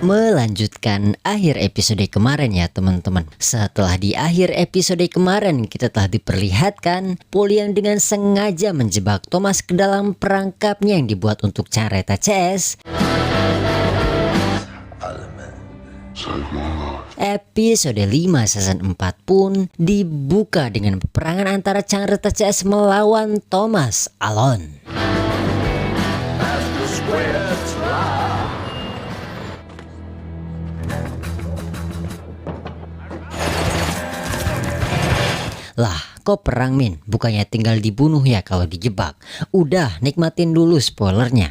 Melanjutkan akhir episode kemarin ya teman-teman. Setelah di akhir episode kemarin kita telah diperlihatkan Paul yang dengan sengaja menjebak Thomas ke dalam perangkapnya yang dibuat untuk careta CS. Episode 5 season 4 pun dibuka dengan peperangan antara careta CS melawan Thomas Alone. Lah, kok perang Min? Bukannya tinggal dibunuh ya kalau dijebak? Udah, nikmatin dulu spoilernya.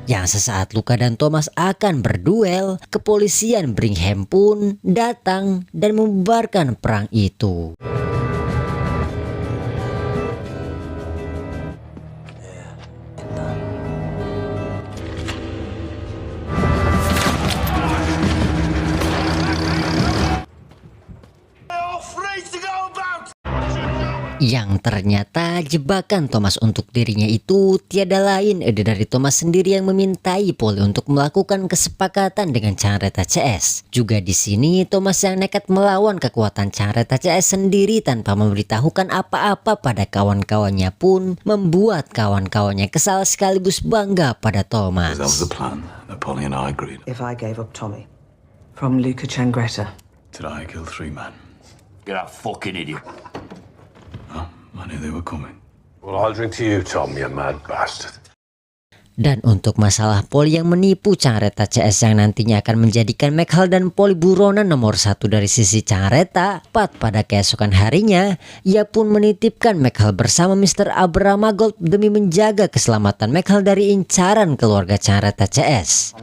Yang sesaat Luka dan Thomas akan berduel, kepolisian Brigham pun datang dan membubarkan perang itu. Yang ternyata jebakan Thomas untuk dirinya itu tiada lain dari Thomas sendiri yang memintai Paul untuk melakukan kesepakatan dengan careta CS. Juga di sini Thomas yang nekat melawan kekuatan careta CS sendiri tanpa memberitahukan apa-apa pada kawan-kawannya pun membuat kawan-kawannya kesal sekaligus bangga pada Thomas. That was the plan that Polly and I agreed. If I gave up Tommy from Luca Changreta. Did I kill 3 men? You're a fucking idiot. I knew they were coming. Well, I'll drink to you, Tom, you mad bastard. Dan untuk masalah Paul yang menipu careta CS yang nantinya akan menjadikan McHale dan Paul buronan nomor 1 dari sisi careta, tepat pada keesokan harinya, ia pun menitipkan McHale bersama Mr. Abramagold demi menjaga keselamatan McHale dari incaran keluarga careta CS.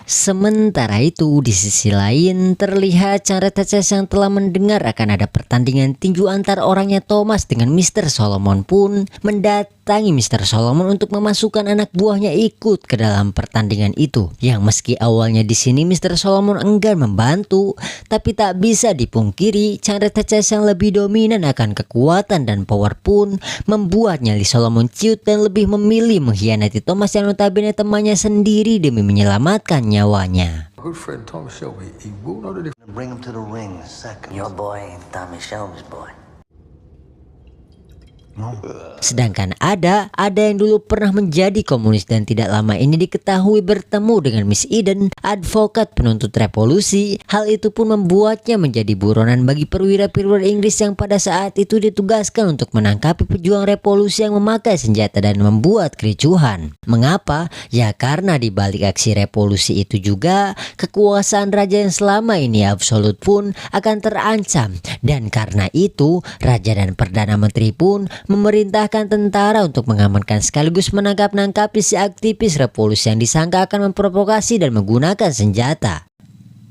Sementara itu di sisi lain terlihat careta CS yang telah mendengar akan ada pertandingan tinju antar orangnya Thomas dengan Mr. Solomon pun mendatangi Mr. Solomon untuk memasukkan anak buahnya ikut ke dalam pertandingan itu. Yang meski awalnya di sini Mr. Solomon enggan membantu, tapi tak bisa dipungkiri careta CS yang lebih dominan akan kekuatan dan power pun membuat nyali Solomon ciut dan lebih memilih mengkhianati Thomas yang notabene temannya sendiri demi menyelamatkan nyawanya. Good friend Thomas Shelby, he will know the difference. Bring him to the ring in a second. Your boy ain't Tommy Shelby's boy. Sedangkan ada yang dulu pernah menjadi komunis dan tidak lama ini diketahui bertemu dengan Miss Eden, advokat penuntut revolusi. Hal itu pun membuatnya menjadi buronan bagi perwira-perwira Inggris yang pada saat itu ditugaskan untuk menangkapi pejuang revolusi yang memakai senjata dan membuat kericuhan. Mengapa? Ya karena di balik aksi revolusi itu juga kekuasaan raja yang selama ini absolut pun akan terancam, dan karena itu raja dan perdana menteri pun memerintahkan tentara untuk mengamankan sekaligus menangkap-nangkapi si aktivis revolusi yang disangka akan memprovokasi dan menggunakan senjata.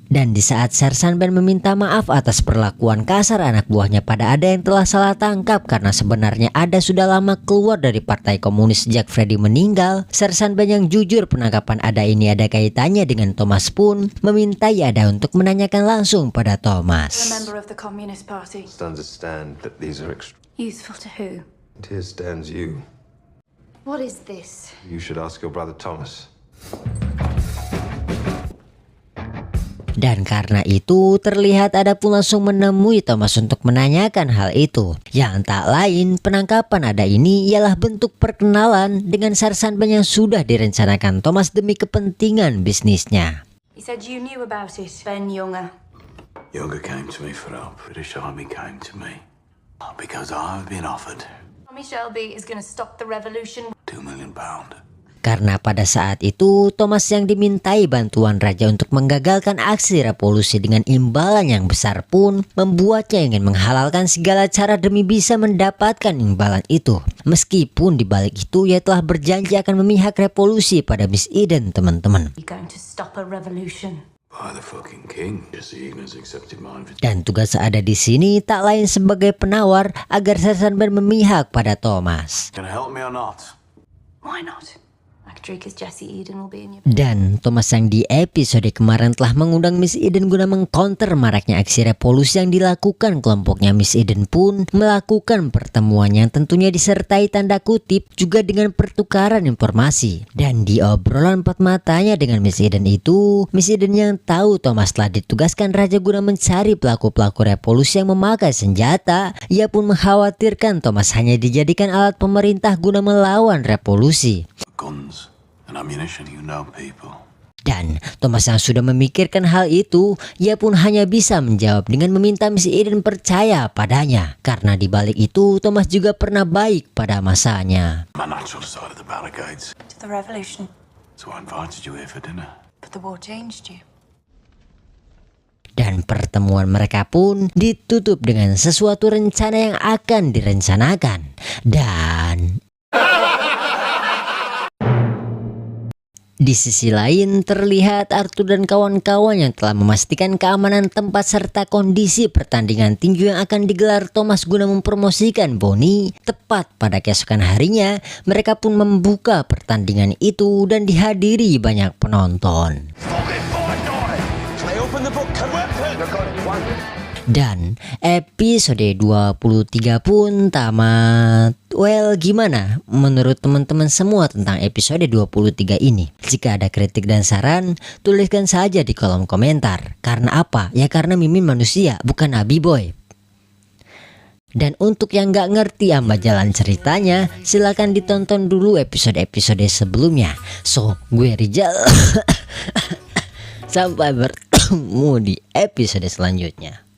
Dan di saat Sersan Ben meminta maaf atas perlakuan kasar anak buahnya pada Ada yang telah salah tangkap karena sebenarnya Ada sudah lama keluar dari Partai Komunis sejak Freddy meninggal, Sersan Ben yang jujur penangkapan Ada ini ada kaitannya dengan Thomas pun memintai Ada untuk menanyakan langsung pada Thomas. Useful to who? Here stands you. What is this? You should ask your brother Thomas. Dan karena itu terlihat Ada pun langsung menemui Thomas untuk menanyakan hal itu. Yang tak lain penangkapan Ada ini ialah bentuk perkenalan dengan Sersan Ben yang sudah direncanakan Thomas demi kepentingan bisnisnya. He said you knew about it, Ben Younger. Younger came to me for help. British Army came to me. Because I've been offered Tommy Shelby is going to stop the revolution. £2 million. Karena pada saat itu Thomas yang dimintai bantuan raja untuk menggagalkan aksi revolusi dengan imbalan yang besar pun membuatnya ingin menghalalkan segala cara demi bisa mendapatkan imbalan itu. Meskipun di balik itu ia telah berjanji akan memihak revolusi pada Miss Eden, teman-teman. You're going to stop a revolution. By the fucking king. Just Egan's accepted my invitation. Dan tugas ada di sini tak lain sebagai penawar agar Sersan Ben memihak pada Thomas. Gonna help me or not? Why not? Actress Jesse Eden will be in your... Dan Thomas yang di episode kemarin telah mengundang Miss Eden guna mengcounter maraknya aksi revolusi yang dilakukan kelompoknya, Miss Eden pun melakukan pertemuan yang tentunya disertai tanda kutip juga dengan pertukaran informasi. Dan di obrolan empat matanya dengan Miss Eden itu, Miss Eden yang tahu Thomas telah ditugaskan raja guna mencari pelaku-pelaku revolusi yang memakai senjata, ia pun mengkhawatirkan Thomas hanya dijadikan alat pemerintah guna melawan revolusi. Guns and ammunition, you know people. Dan Thomas yang sudah memikirkan hal itu, ia pun hanya bisa menjawab dengan meminta Miss Eden percaya padanya. Karena di balik itu Thomas juga pernah baik pada masanya. My natural side of the barricades. To the revolution. So I invited you here for dinner. But the war changed you. Dan pertemuan mereka pun ditutup dengan sesuatu rencana yang akan direncanakan. Dan di sisi lain terlihat Arthur dan kawan-kawan yang telah memastikan keamanan tempat serta kondisi pertandingan tinju yang akan digelar Thomas guna mempromosikan Bonnie. Tepat pada keesokan harinya mereka pun membuka pertandingan itu dan dihadiri banyak penonton. Dan episode 23 pun tamat. Well, gimana menurut teman-teman semua tentang episode 23 ini? Jika ada kritik dan saran, tuliskan saja di kolom komentar. Karena apa? Ya karena Mimin manusia, bukan Nabi Boy. Dan untuk yang gak ngerti amba jalan ceritanya, silakan ditonton dulu episode-episode sebelumnya. So, gue Rizal. Sampai bertemu di episode selanjutnya.